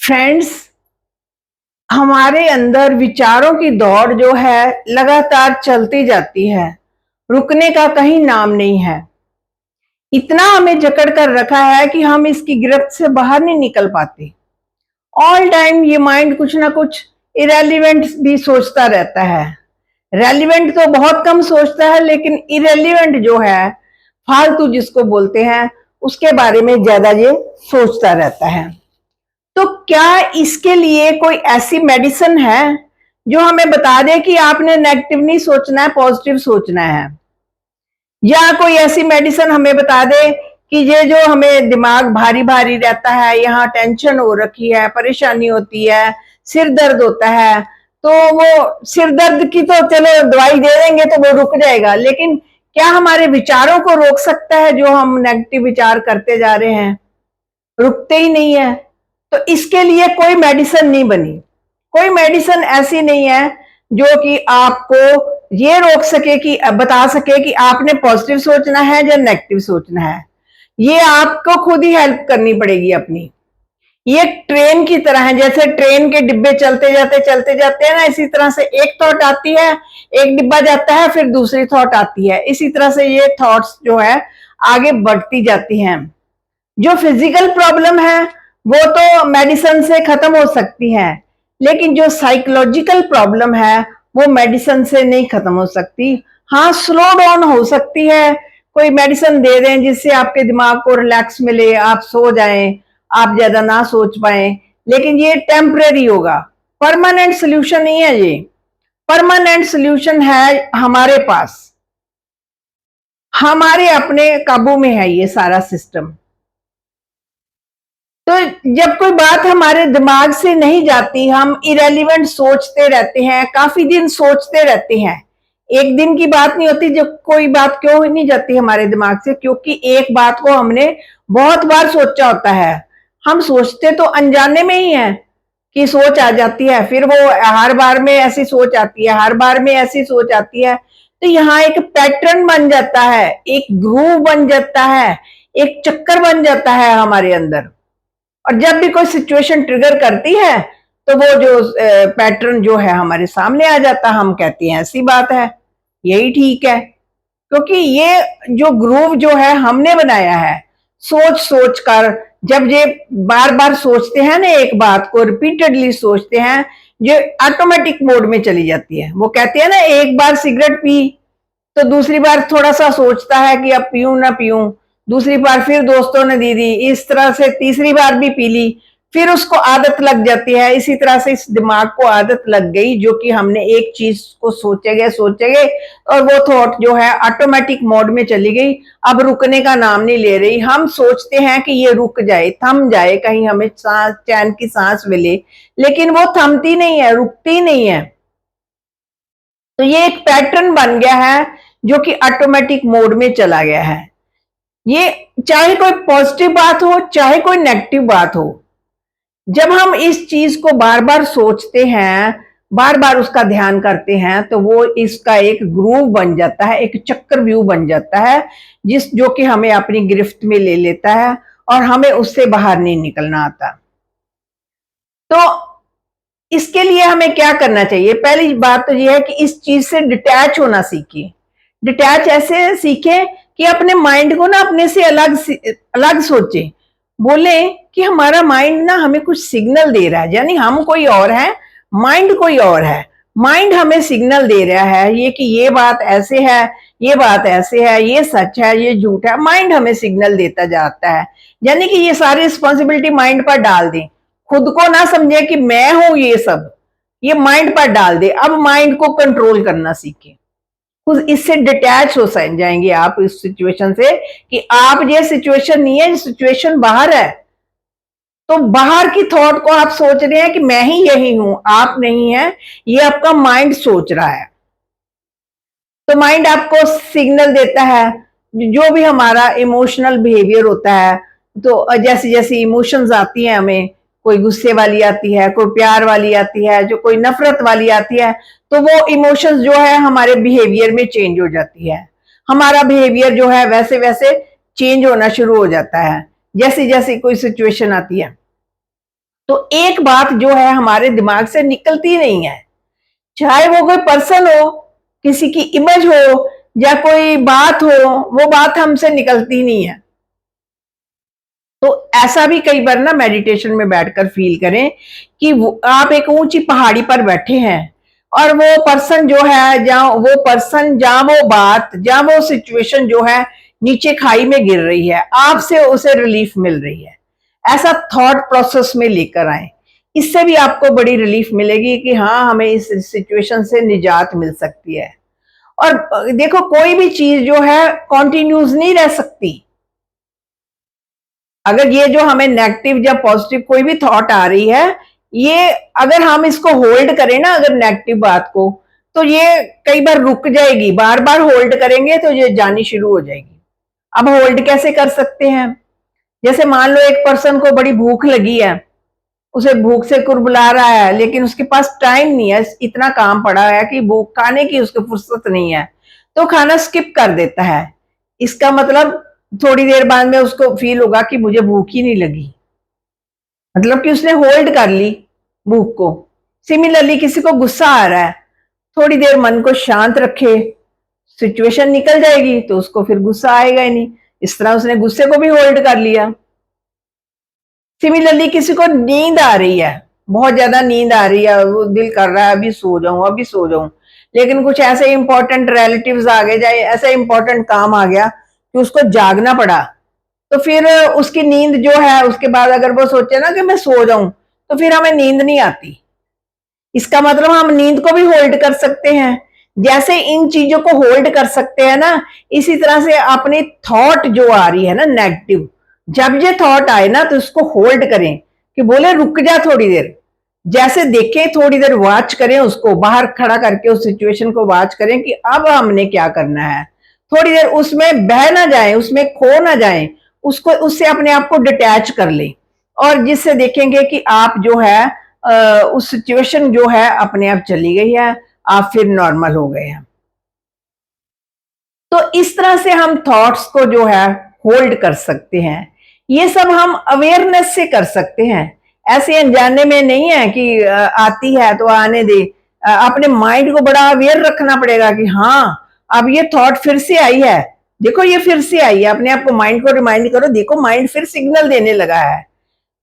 Friends, हमारे अंदर विचारों की दौड़ जो है लगातार चलती जाती है। रुकने का कहीं नाम नहीं है। इतना हमें जकड़ कर रखा है कि हम इसकी गिरफ्त से बाहर नहीं निकल पाते। ऑल टाइम ये माइंड कुछ ना कुछ इरेलीवेंट भी सोचता रहता है। रेलिवेंट तो बहुत कम सोचता है, लेकिन इरेलीवेंट जो है, फालतू जिसको बोलते हैं, उसके बारे में ज्यादा ये सोचता रहता है। तो क्या इसके लिए कोई ऐसी मेडिसिन है जो हमें बता दे कि आपने नेगेटिव नहीं सोचना है, पॉजिटिव सोचना है? या कोई ऐसी मेडिसिन हमें बता दे कि ये जो हमें दिमाग भारी भारी रहता है, यहाँ टेंशन हो रखी है, परेशानी होती है, सिर दर्द होता है, तो वो सिर दर्द की तो चलो दवाई दे देंगे तो वो रुक जाएगा, लेकिन क्या हमारे विचारों को रोक सकता है? जो हम नेगेटिव विचार करते जा रहे हैं, रुकते ही नहीं है। तो इसके लिए कोई मेडिसिन नहीं बनी। कोई मेडिसिन ऐसी नहीं है जो कि आपको ये रोक सके, कि बता सके कि आपने पॉजिटिव सोचना है या नेगेटिव सोचना है। ये आपको खुद ही हेल्प करनी पड़ेगी अपनी। ये ट्रेन की तरह है, जैसे ट्रेन के डिब्बे चलते जाते हैं ना, इसी तरह से एक थॉट आती है, एक डिब्बा जाता है, फिर दूसरी थॉट आती है। इसी तरह से ये थॉट्स जो है आगे बढ़ती जाती हैं। जो फिजिकल प्रॉब्लम है वो तो मेडिसिन से खत्म हो सकती है, लेकिन जो साइकोलॉजिकल प्रॉब्लम है वो मेडिसिन से नहीं खत्म हो सकती। हाँ, स्लो डाउन हो सकती है। कोई मेडिसिन दे दें जिससे आपके दिमाग को रिलैक्स मिले, आप सो जाएं, आप ज्यादा ना सोच पाए, लेकिन ये टेम्परेरी होगा। परमानेंट सोल्यूशन नहीं है ये। परमानेंट सोल्यूशन है हमारे पास, हमारे अपने काबू में है ये सारा सिस्टम। तो जब कोई बात हमारे दिमाग से नहीं जाती, हम इरेलीवेंट सोचते रहते हैं, काफी दिन सोचते रहते हैं। एक दिन की बात नहीं होती जब कोई बात क्यों नहीं जाती हमारे दिमाग से, क्योंकि एक बात को हमने बहुत बार सोचा होता है। हम सोचते तो अनजाने में ही है कि सोच आ जाती है, फिर वो हर बार में ऐसी सोच आती है, हर बार में ऐसी सोच आती है। तो यहाँ एक पैटर्न बन जाता है, एक ग्रूव बन जाता है, एक चक्कर बन जाता है हमारे अंदर। और जब भी कोई सिचुएशन ट्रिगर करती है तो वो जो पैटर्न जो है हमारे सामने आ जाता है, हम कहते हैं ऐसी बात है, यही ठीक है। क्योंकि ये जो ग्रूव जो है हमने बनाया है, सोच सोच कर, जब ये बार बार सोचते हैं ना, एक बात को रिपीटेडली सोचते हैं, जो ऑटोमेटिक मोड में चली जाती है। वो कहते हैं ना, एक बार सिगरेट पी तो दूसरी बार थोड़ा सा सोचता है कि अब पीऊं ना पीऊं, दूसरी बार फिर दोस्तों ने दी दी, इस तरह से तीसरी बार भी पी ली, फिर उसको आदत लग जाती है। इसी तरह से इस दिमाग को आदत लग गई, जो कि हमने एक चीज को सोचेंगे और वो थॉट जो है ऑटोमेटिक मोड में चली गई, अब रुकने का नाम नहीं ले रही। हम सोचते हैं कि ये रुक जाए, थम जाए, कहीं हमें सांस, चैन की सांस मिले, लेकिन वो थमती नहीं है, रुकती नहीं है। तो ये एक पैटर्न बन गया है जो कि ऑटोमेटिक मोड में चला गया है। ये चाहे कोई पॉजिटिव बात हो, चाहे कोई नेगेटिव बात हो, जब हम इस चीज को बार बार सोचते हैं, बार बार उसका ध्यान करते हैं, तो वो इसका एक ग्रूव बन जाता है, एक चक्रव्यूह बन जाता है, जो कि हमें अपनी गिरफ्त में ले लेता है और हमें उससे बाहर नहीं निकलना आता। तो इसके लिए हमें क्या करना चाहिए? पहली बात तो यह है कि इस चीज से डिटैच होना सीखिए। डिटैच ऐसे सीखे कि अपने माइंड को ना अपने से अलग अलग सोचे। बोले कि हमारा माइंड ना हमें कुछ सिग्नल दे रहा है, यानी हम कोई और है, माइंड कोई और है। माइंड हमें सिग्नल दे रहा है ये कि ये बात ऐसे है, ये बात ऐसे है, ये सच है, ये झूठ है। माइंड हमें सिग्नल देता जाता है, यानी कि ये सारी रिस्पॉन्सिबिलिटी माइंड पर डाल दें। खुद को ना समझे कि मैं हूं ये सब, ये माइंड पर डाल दे। अब माइंड को कंट्रोल करना सीखे, खुद इससे डिटैच हो जाएंगे आप इस सिचुएशन से, कि आप ये सिचुएशन नहीं है, ये सिचुएशन बाहर है। तो बाहर की थॉट को आप सोच रहे हैं कि मैं ही यही हूं, आप नहीं है, ये आपका माइंड सोच रहा है। तो माइंड आपको सिग्नल देता है, जो भी हमारा इमोशनल बिहेवियर होता है, तो जैसी जैसी इमोशंस आती हैं हमें, कोई गुस्से वाली आती है, कोई प्यार वाली आती है, जो कोई नफरत वाली आती है, तो वो इमोशंस जो है हमारे बिहेवियर में चेंज हो जाती है। हमारा बिहेवियर जो है वैसे वैसे चेंज होना शुरू हो जाता है जैसी जैसी कोई सिचुएशन आती है। तो एक बात जो है हमारे दिमाग से निकलती नहीं है, चाहे वो कोई पर्सन हो, किसी की इमेज हो या कोई बात हो, वो बात हमसे निकलती नहीं है। तो ऐसा भी कई बार ना मेडिटेशन में बैठकर फील करें कि आप एक ऊंची पहाड़ी पर बैठे हैं और वो पर्सन जो है, जहां वो बात, जहां वो सिचुएशन जो है नीचे खाई में गिर रही है, आपसे उसे रिलीफ मिल रही है। ऐसा थॉट प्रोसेस में लेकर आए, इससे भी आपको बड़ी रिलीफ मिलेगी कि हाँ, हमें इस सिचुएशन से निजात मिल सकती है। और देखो, कोई भी चीज जो है कॉन्टिन्यूस नहीं रह सकती। अगर ये जो हमें नेगेटिव या पॉजिटिव कोई भी थॉट आ रही है, ये अगर हम इसको होल्ड करें ना, अगर नेगेटिव बात को, तो ये कई बार रुक जाएगी। बार बार होल्ड करेंगे तो ये जानी शुरू हो जाएगी। अब होल्ड कैसे कर सकते हैं? जैसे मान लो एक पर्सन को बड़ी भूख लगी है, उसे भूख से कुरबुला रहा है, लेकिन उसके पास टाइम नहीं है, इतना काम पड़ा है कि भूख खाने की उसको फुर्सत नहीं है, तो खाना स्किप कर देता है। इसका मतलब थोड़ी देर बाद में उसको फील होगा कि मुझे भूख ही नहीं लगी, मतलब कि उसने होल्ड कर ली भूख को। सिमिलरली किसी को गुस्सा आ रहा है, थोड़ी देर मन को शांत रखे, सिचुएशन निकल जाएगी तो उसको फिर गुस्सा आएगा ही नहीं। इस तरह उसने गुस्से को भी होल्ड कर लिया। सिमिलरली किसी को नींद आ रही है, बहुत ज्यादा नींद आ रही है, वो दिल कर रहा है अभी सो जाऊं, अभी सो जाऊं, लेकिन कुछ ऐसे इंपॉर्टेंट रिलेटिव्स आ गए, जाए ऐसा इंपॉर्टेंट काम आ गया कि उसको जागना पड़ा, तो फिर उसकी नींद जो है, उसके बाद अगर वो सोचे ना कि मैं सो जाऊं, तो फिर हमें नींद नहीं आती। इसका मतलब हम नींद को भी होल्ड कर सकते हैं। जैसे इन चीजों को होल्ड कर सकते हैं ना, इसी तरह से अपनी थॉट जो आ रही है ना नेगेटिव, जब ये थॉट आए ना तो उसको होल्ड करें, कि बोले रुक जा थोड़ी देर, जैसे देखें थोड़ी देर वॉच करें, उसको बाहर खड़ा करके उस सिचुएशन को वॉच करें कि अब हमने क्या करना है। थोड़ी देर उसमें बह ना जाए, उसमें खो ना जाए, उसको, उससे अपने आप को डिटैच कर लें, और जिससे देखेंगे कि आप जो है उस सिचुएशन जो है अपने आप चली गई है, आप फिर नॉर्मल हो गए हैं। तो इस तरह से हम थॉट्स को जो है होल्ड कर सकते हैं। ये सब हम अवेयरनेस से कर सकते हैं, ऐसे अनजाने में नहीं है कि आती है तो आने दे। अपने माइंड को बड़ा अवेयर रखना पड़ेगा कि हाँ, अब ये थॉट फिर से आई है, देखो ये फिर से आई है। अपने आप को, माइंड को रिमाइंड करो, देखो माइंड फिर सिग्नल देने लगा है।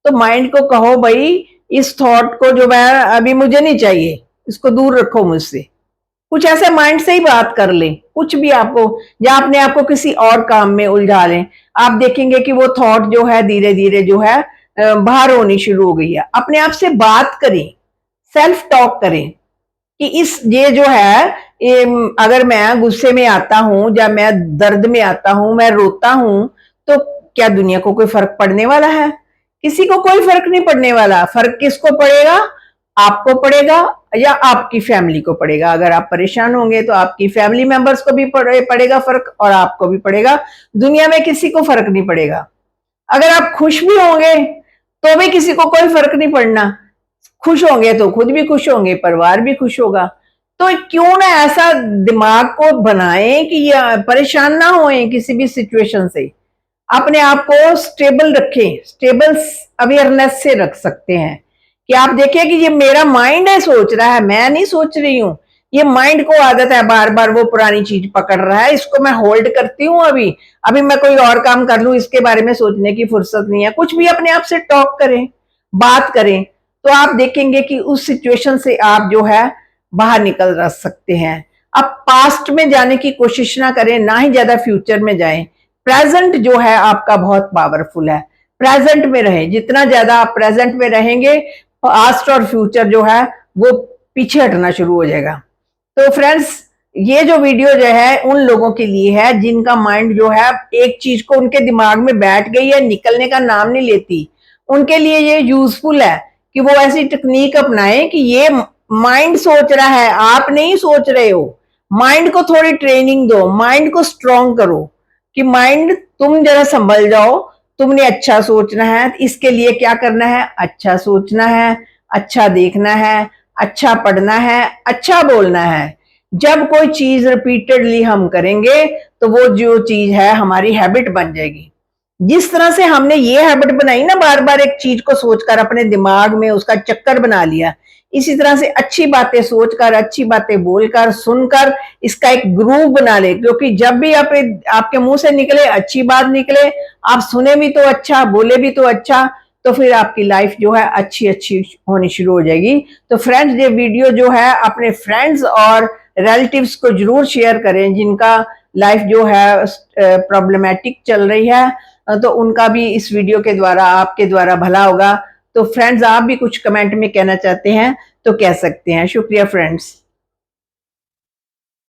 तो माइंड को कहो भाई, इस थॉट को जो है अभी मुझे नहीं चाहिए, इसको दूर रखो मुझसे। कुछ ऐसे माइंड से ही बात कर लें, कुछ भी आपको, या अपने आप को किसी और काम में उलझा लें, आप देखेंगे कि वो थॉट जो है धीरे धीरे जो है बाहर होनी शुरू हो गई है। अपने आप से बात करें, सेल्फ टॉक करें कि इस ये जो है, ये, अगर मैं गुस्से में आता हूं या मैं दर्द में आता हूं, मैं रोता हूं, तो क्या दुनिया को कोई फर्क पड़ने वाला है? किसी को कोई फर्क नहीं पड़ने वाला। फर्क किसको पड़ेगा? आपको पड़ेगा या आपकी फैमिली को पड़ेगा। अगर आप परेशान होंगे तो आपकी फैमिली मेंबर्स को भी पड़ेगा फर्क, और आपको भी पड़ेगा। दुनिया में किसी को फर्क नहीं पड़ेगा। अगर आप खुश भी होंगे तो भी किसी को कोई फर्क नहीं पड़ना। खुश होंगे तो खुद भी खुश होंगे, परिवार भी खुश होगा। तो क्यों ना ऐसा दिमाग को बनाएं कि ये परेशान ना होए किसी भी सिचुएशन से, अपने आप को स्टेबल रखें। स्टेबल अवेयरनेस से रख सकते हैं कि आप देखिए कि ये मेरा माइंड है सोच रहा है, मैं नहीं सोच रही हूं। ये माइंड को आदत है बार बार वो पुरानी चीज पकड़ रहा है, इसको मैं होल्ड करती हूँ। अभी अभी मैं कोई और काम कर लूं, इसके बारे में सोचने की फुर्सत नहीं है। कुछ भी अपने आप से टॉक करें, बात करें, तो आप देखेंगे कि उस सिचुएशन से आप जो है बाहर निकल सकते हैं। अब पास्ट में जाने की कोशिश ना करें, ना ही ज्यादा फ्यूचर में जाएं। प्रेजेंट जो है आपका बहुत पावरफुल है। प्रेजेंट में रहें, जितना ज्यादा आप प्रेजेंट में रहेंगे, पास्ट और फ्यूचर जो है वो पीछे हटना शुरू हो जाएगा। तो फ्रेंड्स, ये जो वीडियो जो है उन लोगों के लिए है जिनका माइंड जो है एक चीज को उनके दिमाग में बैठ गई है, निकलने का नाम नहीं लेती। उनके लिए ये यूजफुल है कि वो ऐसी टेक्निक अपनाएं कि ये माइंड सोच रहा है, आप नहीं सोच रहे हो। माइंड को थोड़ी ट्रेनिंग दो, माइंड को स्ट्रॉन्ग करो कि माइंड तुम जरा संभल जाओ, तुमने अच्छा सोचना है। इसके लिए क्या करना है? अच्छा सोचना है, अच्छा देखना है, अच्छा पढ़ना है, अच्छा बोलना है। जब कोई चीज रिपीटेडली हम करेंगे तो वो जो चीज है हमारी हैबिट बन जाएगी। जिस तरह से हमने ये हैबिट बनाई ना, बार बार एक चीज को सोचकर अपने दिमाग में उसका चक्कर बना लिया, इसी तरह से अच्छी बातें सोचकर, अच्छी बातें बोलकर, सुनकर इसका एक ग्रुप बना ले, क्योंकि जब भी आपके मुंह से निकले अच्छी बात निकले, आप सुने भी तो अच्छा, बोले भी तो अच्छा, तो फिर आपकी लाइफ जो है अच्छी अच्छी होनी शुरू हो जाएगी। तो फ्रेंड्स, ये वीडियो जो है अपने फ्रेंड्स और रिलेटिव्स को जरूर शेयर करें जिनका लाइफ जो है प्रॉब्लमेटिक चल रही है, तो उनका भी इस वीडियो के द्वारा, आपके द्वारा भला होगा। तो फ्रेंड्स, आप भी कुछ कमेंट में कहना चाहते हैं तो कह सकते हैं। शुक्रिया फ्रेंड्स।